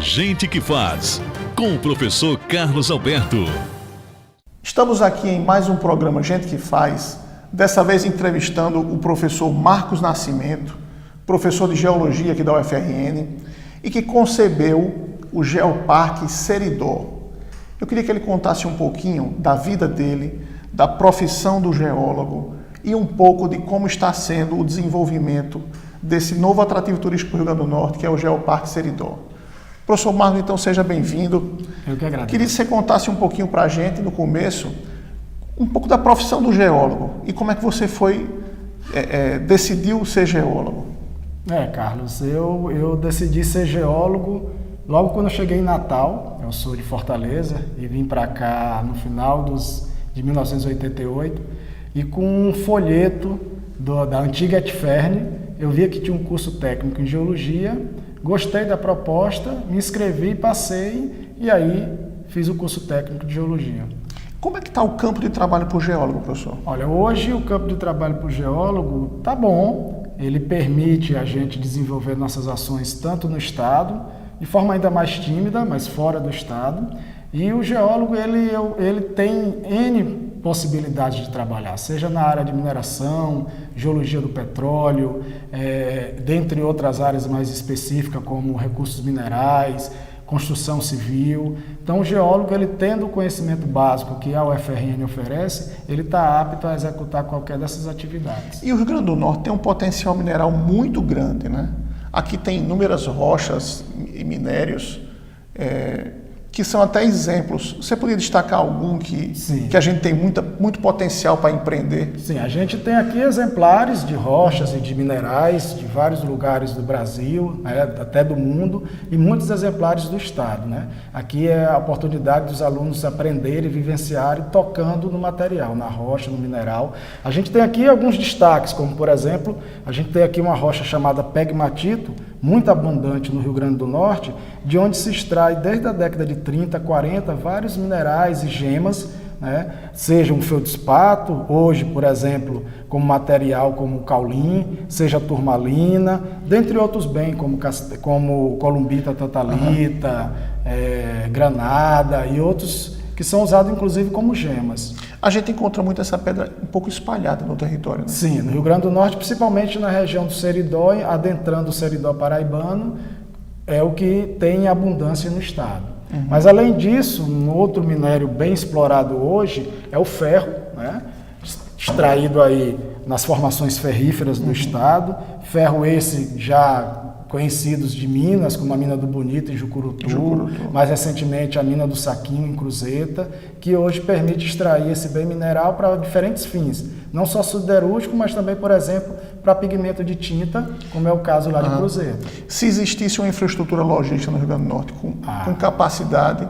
Gente que Faz, com o professor Carlos Alberto. Estamos aqui em mais um programa Gente que Faz, dessa vez entrevistando o professor Marcos Nascimento, professor de Geologia aqui da UFRN, e que concebeu o Geoparque Seridó. Eu queria que ele contasse um pouquinho da vida dele, da profissão do geólogo e um pouco de como está sendo o desenvolvimento desse novo atrativo turístico do Rio Grande do Norte, que é o Geoparque Seridó. Professor Marcos, então seja bem-vindo. Eu que agradeço. Queria que você contasse um pouquinho para a gente, no começo, um pouco da profissão do geólogo e como é que você decidiu ser geólogo. Carlos, eu decidi ser geólogo logo quando eu cheguei em Natal. Eu sou de Fortaleza e vim para cá no final de 1988 e com um folheto da antiga Etferne, eu via que tinha um curso técnico em geologia. Gostei da proposta, me inscrevi, passei e aí fiz o curso técnico de geologia. Como é que está o campo de trabalho para o geólogo, professor? Olha, hoje o campo de trabalho para o geólogo está bom, ele permite a gente desenvolver nossas ações tanto no estado, de forma ainda mais tímida, mas fora do estado, e o geólogo ele tem N possibilidades de trabalhar, seja na área de mineração, geologia do petróleo, dentre outras áreas mais específicas como recursos minerais, construção civil. Então o geólogo, ele tendo o conhecimento básico que a UFRN oferece, ele está apto a executar qualquer dessas atividades. E o Rio Grande do Norte tem um potencial mineral muito grande, né? Aqui tem inúmeras rochas e minérios que são até exemplos. Você poderia destacar algum que a gente tem muito potencial para empreender? Sim, a gente tem aqui exemplares de rochas e de minerais de vários lugares do Brasil, até do mundo, e muitos exemplares do estado, né? Aqui é a oportunidade dos alunos aprenderem, vivenciarem, tocando no material, na rocha, no mineral. A gente tem aqui alguns destaques, como por exemplo, a gente tem aqui uma rocha chamada pegmatito, muito abundante no Rio Grande do Norte, de onde se extrai desde a década de 30, 40, vários minerais e gemas, né? Seja um feldspato, hoje, por exemplo, como material como o caulim, seja turmalina, dentre outros bens, como columbita tantalita, granada e outros que são usados inclusive como gemas. A gente encontra muito essa pedra um pouco espalhada no território, né? Sim, no Rio Grande do Norte, principalmente na região do Seridó, adentrando o Seridó paraibano, é o que tem abundância no estado. Mas além disso, um outro minério bem explorado hoje é o ferro, né? Extraído aí nas formações ferríferas do estado. Ferro esse já conhecidos de minas, como a mina do Bonito em Jucurutu, mais recentemente a mina do Saquinho em Cruzeta, que hoje permite extrair esse bem mineral para diferentes fins, não só siderúrgico, mas também, por exemplo, para pigmento de tinta, como é o caso lá de Cruzeta. Se existisse uma infraestrutura logística no Rio Grande do Norte com capacidade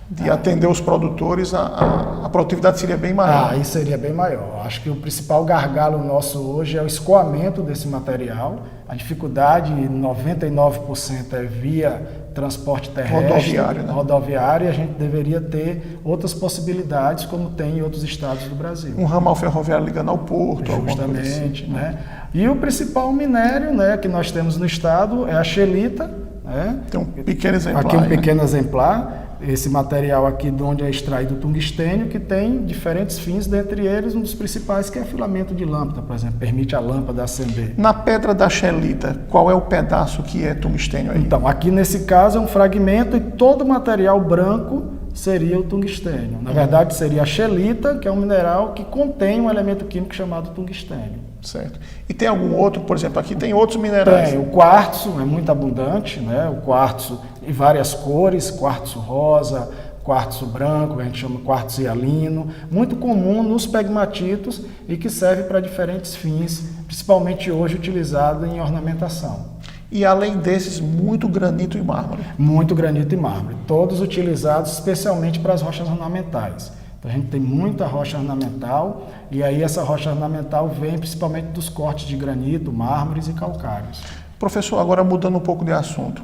de atender os produtores, a produtividade seria bem maior. Aí seria bem maior. Acho que o principal gargalo nosso hoje é o escoamento desse material. A dificuldade, 99% é via transporte terrestre, rodoviário, e a gente deveria ter outras possibilidades, como tem em outros estados do Brasil. Um ramal ferroviário ligando ao porto. Justamente, assim, né? E o principal minério, né, que nós temos no estado é a xelita, né? Tem um pequeno exemplar. Aqui um pequeno exemplar. Esse material aqui de onde é extraído o tungstênio, que tem diferentes fins, dentre eles um dos principais que é filamento de lâmpada, por exemplo, permite a lâmpada acender. Na pedra da xelita, qual é o pedaço que é tungstênio aí? Então, aqui nesse caso é um fragmento e todo o material branco seria o tungstênio. Na verdade, seria a xelita, que é um mineral que contém um elemento químico chamado tungstênio. Certo. E tem algum outro, por exemplo, aqui tem outros minerais? Tem, o quartzo é muito abundante, né? O quartzo em várias cores, quartzo rosa, quartzo branco, que a gente chama quartzo hialino, muito comum nos pegmatitos e que serve para diferentes fins, principalmente hoje utilizado em ornamentação. E além desses, muito granito e mármore? Muito granito e mármore, todos utilizados especialmente para as rochas ornamentais. Então a gente tem muita rocha ornamental e aí essa rocha ornamental vem principalmente dos cortes de granito, mármores e calcários. Professor, agora mudando um pouco de assunto,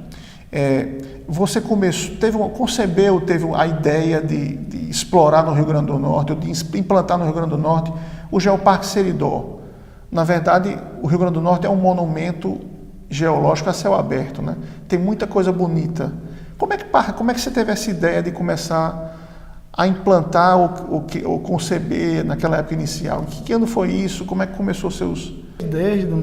você concebeu, teve a ideia de explorar no Rio Grande do Norte, ou de implantar no Rio Grande do Norte o Geoparque Seridó. Na verdade, o Rio Grande do Norte é um monumento geológico a céu aberto, né? Tem muita coisa bonita. Como é que você teve essa ideia de começar a implantar ou conceber naquela época inicial? Que ano foi isso? Como é que começou seus... Desde o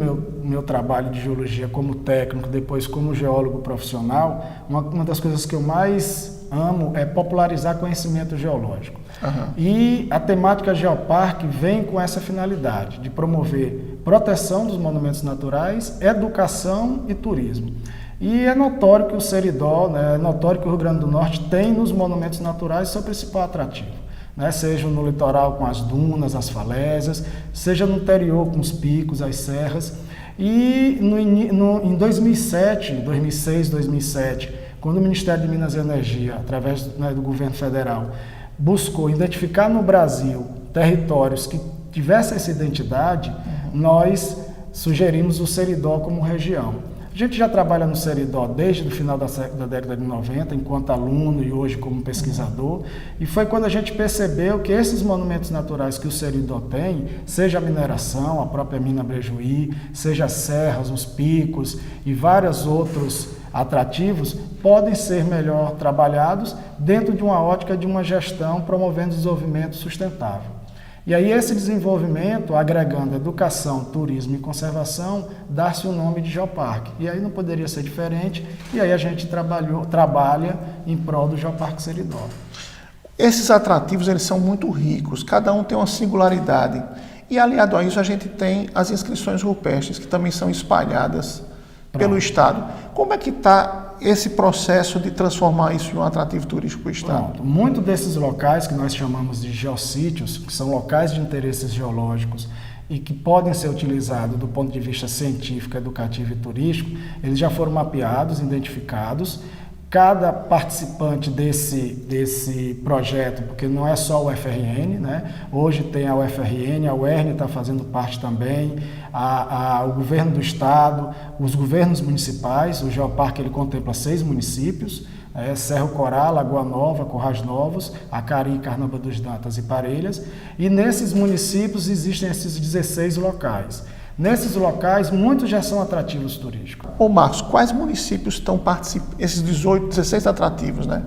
meu trabalho de geologia como técnico, depois como geólogo profissional, uma das coisas que eu mais amo é popularizar conhecimento geológico. Uhum. E a temática Geoparque vem com essa finalidade, de promover proteção dos monumentos naturais, educação e turismo. E é notório que o Seridó, né, é notório que o Rio Grande do Norte tem nos monumentos naturais seu principal atrativo. Né, seja no litoral com as dunas, as falésias, seja no interior com os picos, as serras. E em 2006, 2007, quando o Ministério de Minas e Energia, através, né, do governo federal, buscou identificar no Brasil territórios que tivessem essa identidade, nós sugerimos o Seridó como região. A gente já trabalha no Seridó desde o final da década de 90, enquanto aluno e hoje como pesquisador, e foi quando a gente percebeu que esses monumentos naturais que o Seridó tem, seja a mineração, a própria mina Brejuí, seja as serras, os picos e vários outros atrativos, podem ser melhor trabalhados dentro de uma ótica de uma gestão promovendo desenvolvimento sustentável. E aí esse desenvolvimento, agregando educação, turismo e conservação, dá-se o nome de Geoparque. E aí não poderia ser diferente, e aí a gente trabalha em prol do Geoparque Seridó. Esses atrativos, eles são muito ricos, cada um tem uma singularidade. E aliado a isso a gente tem as inscrições rupestres, que também são espalhadas pelo Estado. Como é que está esse processo de transformar isso em um atrativo turístico para o Estado? Pronto. Muitos desses locais que nós chamamos de geossítios, que são locais de interesses geológicos e que podem ser utilizados do ponto de vista científico, educativo e turístico, eles já foram mapeados, identificados. Cada participante desse projeto, porque não é só o UFRN, né? Hoje tem a UFRN, a UERN está fazendo parte também, o governo do estado, os governos municipais. O Geoparque ele contempla 6 municípios, Cerro Corá, Lagoa Nova, Currais Novos, Acari, Carnaúba dos Dantas e Parelhas, e nesses municípios existem esses 16 locais. Nesses locais, muitos já são atrativos turísticos. Ô Marcos, quais municípios estão participando? Esses 16 atrativos, né?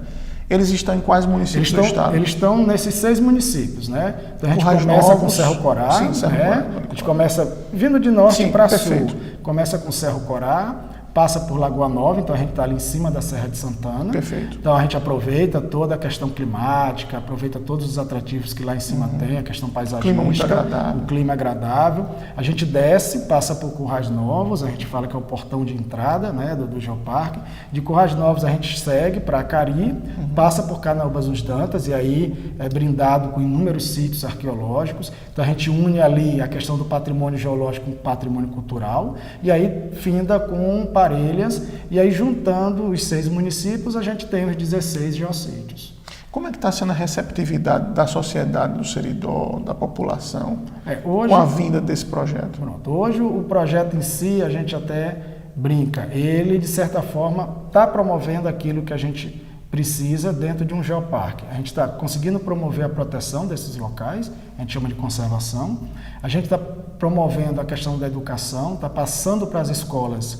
Eles estão em quais municípios do estado? Eles estão nesses 6 municípios, né? Então a gente Currais começa Novos, com Cerro Corá, sim, Cerro Corá. A gente começa vindo de norte para sul. Perfeito. Começa com Cerro Corá, passa por Lagoa Nova, então a gente está ali em cima da Serra de Santana. Perfeito. Então a gente aproveita toda a questão climática, aproveita todos os atrativos que lá em cima tem, a questão paisagística, Clima muito agradável. o clima agradável. A gente desce, passa por Currais Novos, a gente fala que é o portão de entrada, né, do Geoparque. De Currais Novos a gente segue para Acari, passa por Carnaúba dos Dantas e aí é brindado com inúmeros sítios arqueológicos. Então a gente une ali a questão do patrimônio geológico com o patrimônio cultural e aí finda com Parelhas, e aí juntando os 6 municípios, a gente tem os 16 geossítios. Como é que está sendo a receptividade da sociedade do Seridó, da população, Hoje, com a vinda desse projeto? Pronto, hoje o projeto em si, a gente até brinca, ele de certa forma está promovendo aquilo que a gente precisa dentro de um geoparque. A gente está conseguindo promover a proteção desses locais, a gente chama de conservação, a gente está promovendo a questão da educação, está passando para as escolas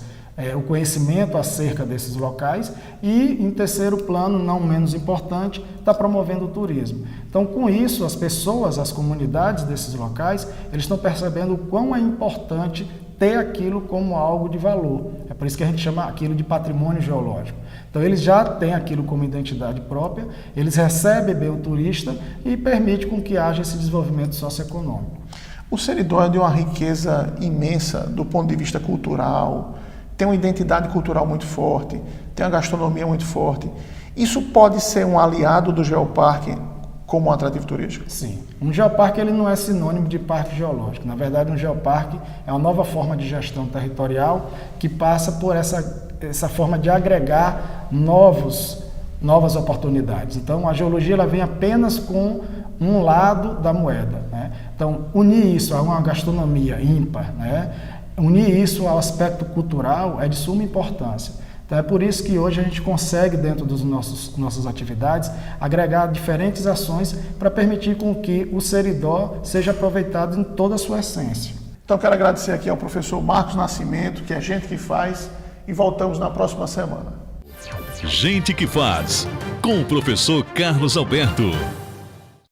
o conhecimento acerca desses locais e, em terceiro plano, não menos importante, está promovendo o turismo. Então, com isso, as pessoas, as comunidades desses locais, eles estão percebendo o quão é importante ter aquilo como algo de valor. É por isso que a gente chama aquilo de patrimônio geológico. Então, eles já têm aquilo como identidade própria, eles recebem bem o turista e permite com que haja esse desenvolvimento socioeconômico. O Seridó é de uma riqueza imensa do ponto de vista cultural, tem uma identidade cultural muito forte, tem uma gastronomia muito forte. Isso pode ser um aliado do Geoparque como um atrativo turístico? Sim. Um geoparque ele não é sinônimo de parque geológico. Na verdade, um geoparque é uma nova forma de gestão territorial que passa por essa forma de agregar novas oportunidades. Então, a geologia ela vem apenas com um lado da moeda, né? Então, unir isso a uma gastronomia ímpar, né? Unir isso ao aspecto cultural é de suma importância. Então é por isso que hoje a gente consegue, dentro das nossas atividades, agregar diferentes ações para permitir com que o Seridó seja aproveitado em toda a sua essência. Então quero agradecer aqui ao professor Marcos Nascimento, que é gente que faz, e voltamos na próxima semana. Gente que Faz, com o professor Carlos Alberto.